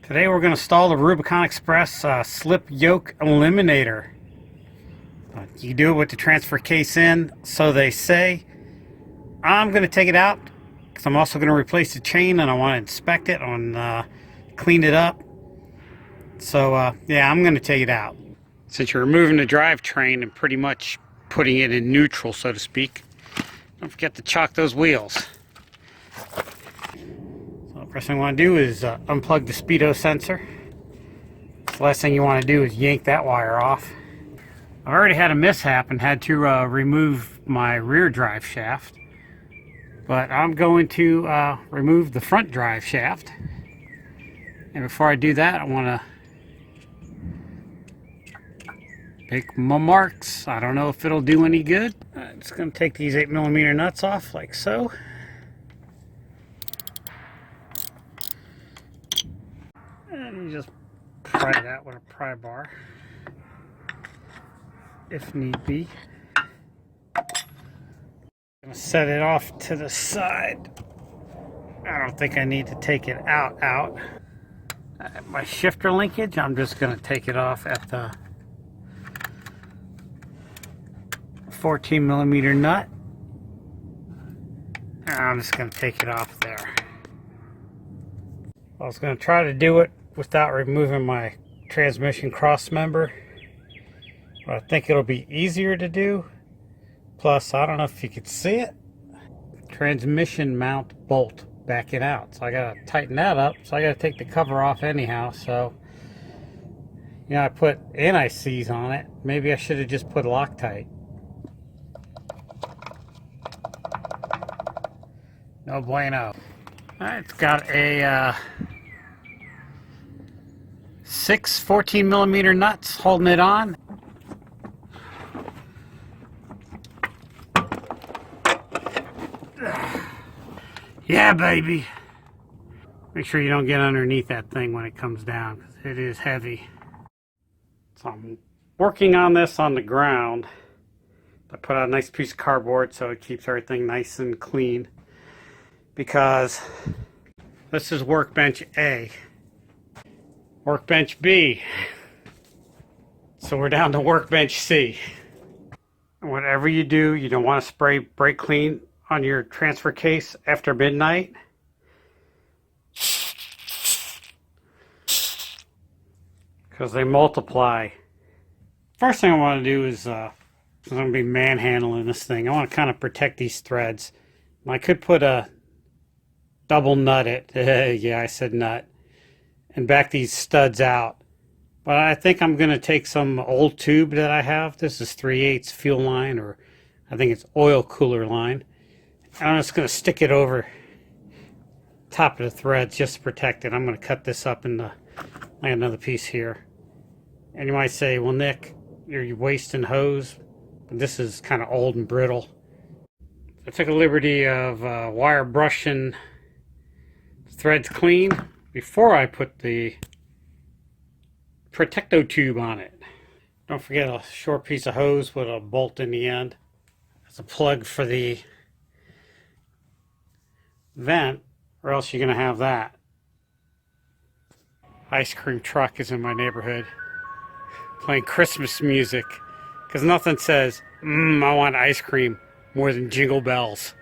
Today we're going to install the Rubicon Express slip yoke eliminator. You do it with the transfer case in, so they say. I'm going to take it out because I'm also going to replace the chain and I want to inspect it and clean it up. So yeah, I'm going to take it out. Since you're removing the drivetrain and pretty much putting it in neutral, so to speak, don't forget to chock those wheels. So the first thing I want to do is unplug the Speedo sensor. The last thing you want to do is yank that wire off. I've already had a mishap and had to remove my rear drive shaft, but I'm going to remove the front drive shaft. And before I do that, I want to pick my marks. I don't know if it'll do any good. I'm just going to take these 8mm nuts off like so. And you just pry that with a pry bar if need be. I'm going to set it off to the side. I don't think I need to take it out. My shifter linkage, I'm just going to take it off at the 14mm nut. And I'm just going to take it off there. I was going to try to do it without removing my transmission cross member, but I think it'll be easier to do. Plus, I don't know if you could see it. Transmission mount bolt backing out. So I got to tighten that up. So I got to take the cover off anyhow. So, you know, I put NICs on it. Maybe I should have just put Loctite. No bueno. Alright, it's got a 6 14mm nuts holding it on. Yeah, baby. Make sure you don't get underneath that thing when it comes down, because it is heavy. So I'm working on this on the ground. I put out a nice piece of cardboard so it keeps everything nice and clean. Because this is workbench A. Workbench B. So we're down to workbench C. Whatever you do, you don't want to spray brake clean on your transfer case after midnight. Because they multiply. First thing I want to do is, I'm going to be manhandling this thing. I want to kind of protect these threads. I could put a double nut it. Yeah, I said nut. And back these studs out. But I think I'm going to take some old tube that I have. This is 3/8 fuel line, or I think it's oil cooler line. I'm just going to stick it over top of the threads just to protect it. I'm going to cut this up into another piece here. And you might say, well, Nick, you're wasting hose. But this is kind of old and brittle. I took a liberty of wire brushing the threads clean before I put the Protecto tube on it. Don't forget a short piece of hose with a bolt in the end. That's a plug for the vent, or else you're going to have that. Ice cream truck is in my neighborhood playing Christmas music, because nothing says, I want ice cream more than Jingle Bells.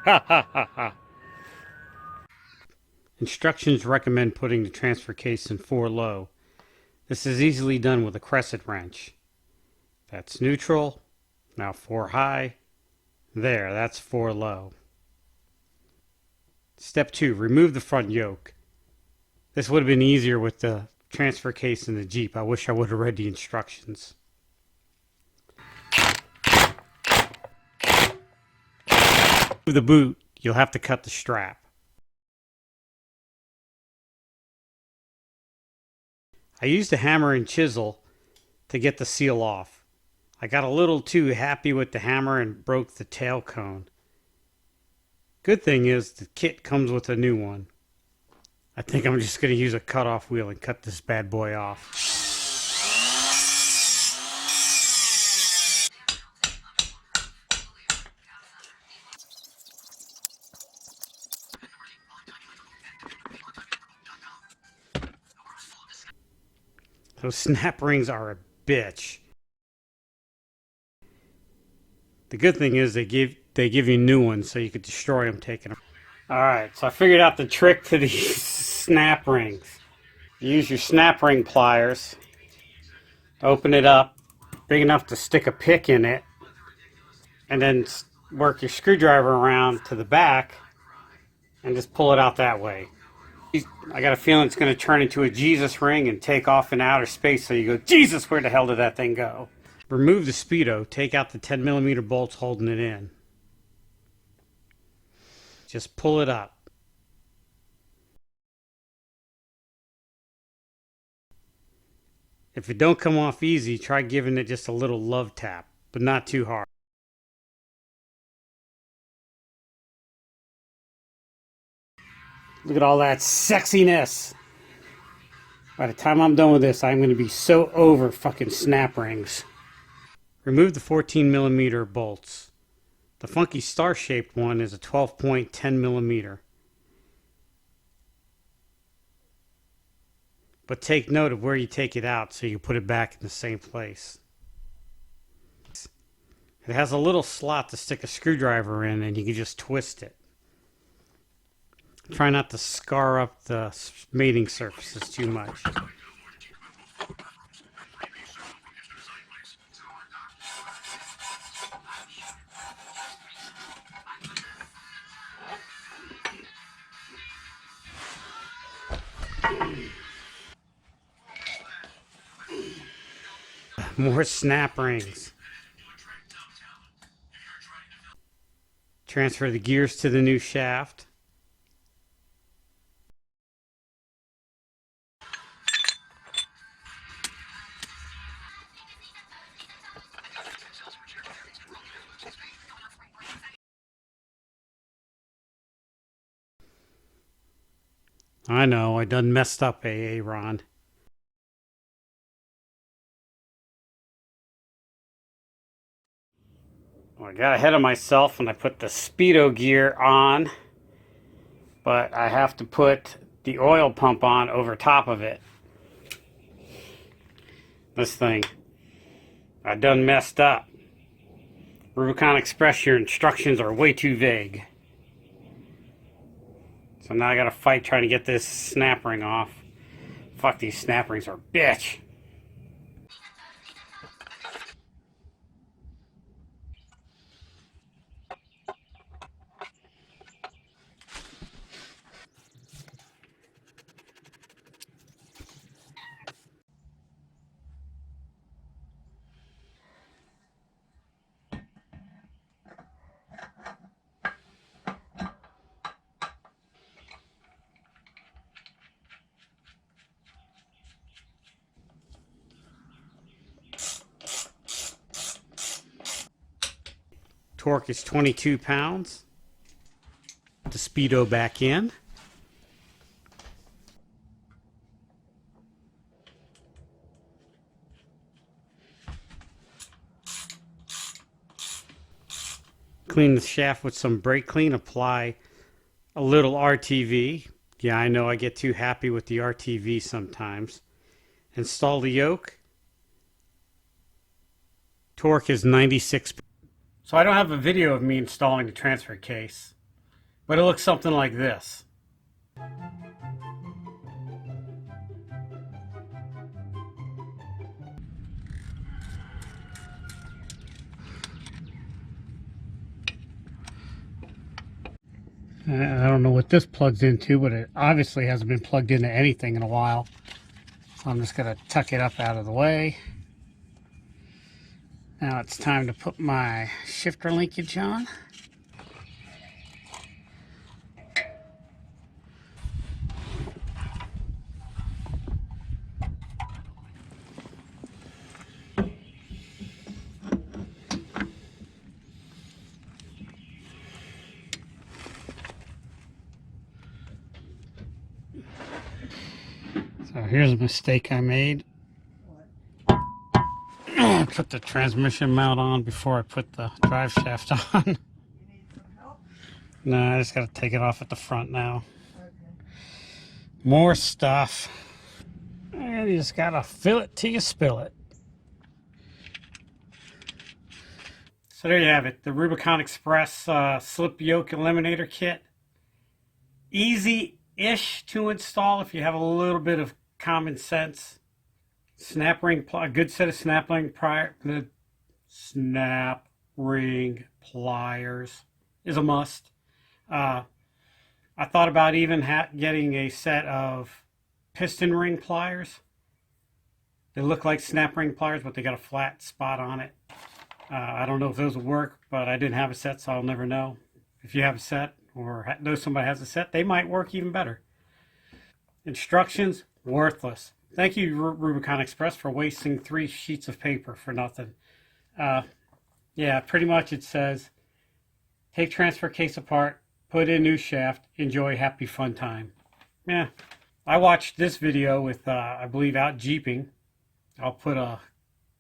Ha ha ha ha. Instructions recommend putting the transfer case in 4 low. This is easily done with a crescent wrench. That's neutral. Now 4 high. There, that's 4 low. Step 2, remove the front yoke. This would have been easier with the transfer case in the Jeep. I wish I would have read the instructions. With the boot, you'll have to cut the strap. I used a hammer and chisel to get the seal off. I got a little too happy with the hammer and broke the tail cone. Good thing is the kit comes with a new one. I think I'm just going to use a cutoff wheel and cut this bad boy off. Those snap rings are a bitch. The good thing is they give you new ones so you could destroy them taking them. Alright, so I figured out the trick to these snap rings. You use your snap ring pliers, open it up, big enough to stick a pick in it, and then work your screwdriver around to the back and just pull it out that way. I got a feeling it's going to turn into a Jesus ring and take off in outer space, so you go, Jesus, where the hell did that thing go? Remove the Speedo, take out the 10mm bolts holding it in. Just pull it up. If it don't come off easy, try giving it just a little love tap, but not too hard. Look at all that sexiness. By the time I'm done with this, I'm going to be so over fucking snap rings. Remove the 14mm bolts. The funky star-shaped one is a 12-point 10mm. But take note of where you take it out so you put it back in the same place. It has a little slot to stick a screwdriver in, and you can just twist it. Try not to scar up the mating surfaces too much. More snap rings. Transfer the gears to the new shaft. I know, I done messed up, AA Ron. Well, I got ahead of myself and I put the Speedo gear on, but I have to put the oil pump on over top of it. This thing, I done messed up. Rubicon Express, your instructions are way too vague. So now I gotta fight trying to get this snap ring off. Fuck, these snap rings are a bitch. Torque is 22 pounds. Put the Speedo back in. Clean the shaft with some brake clean. Apply a little RTV. Yeah, I know I get too happy with the RTV sometimes. Install the yoke. Torque is 96. So I don't have a video of me installing the transfer case, but it looks something like this. I don't know what this plugs into, but it obviously hasn't been plugged into anything in a while. So I'm just going to tuck it up out of the way. Now it's time to put my shifter linkage on. So here's a mistake I made. I put the transmission mount on before I put the drive shaft on. No, I just got to take it off at the front now. More stuff. And you just gotta fill it till you spill it. So there you have it, the Rubicon Express slip yoke eliminator kit. Easy-ish to install if you have a little bit of common sense. Snap ring, a good set of snap ring pliers is a must. I thought about even getting a set of piston ring pliers. They look like snap ring pliers, but they got a flat spot on it. I don't know if those will work, but I didn't have a set, so I'll never know. If you have a set or know somebody has a set, they might work even better. Instructions, worthless. Thank you, Rubicon Express, for wasting 3 sheets of paper for nothing. Yeah, pretty much it says, take transfer case apart, put in new shaft, enjoy, happy, fun time. Yeah, I watched this video with, I believe, Out Jeeping. I'll put a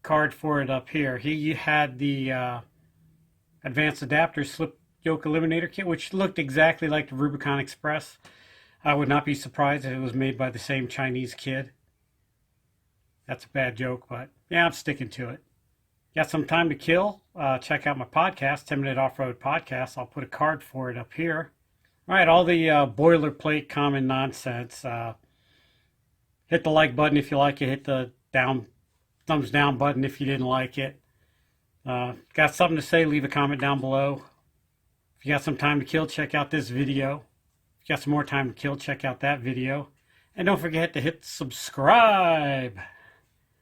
card for it up here. He had the advanced adapter slip yoke eliminator kit, which looked exactly like the Rubicon Express. I would not be surprised if it was made by the same Chinese kid. That's a bad joke, but yeah, I'm sticking to it. Got some time to kill? Check out my podcast, 10-Minute Off-Road Podcast. I'll put a card for it up here. All right, all the boilerplate common nonsense. Hit the like button if you like it. Hit the thumbs down button if you didn't like it. Got something to say, leave a comment down below. If you got some time to kill, check out this video. If you got some more time to kill, check out that video. And don't forget to hit subscribe.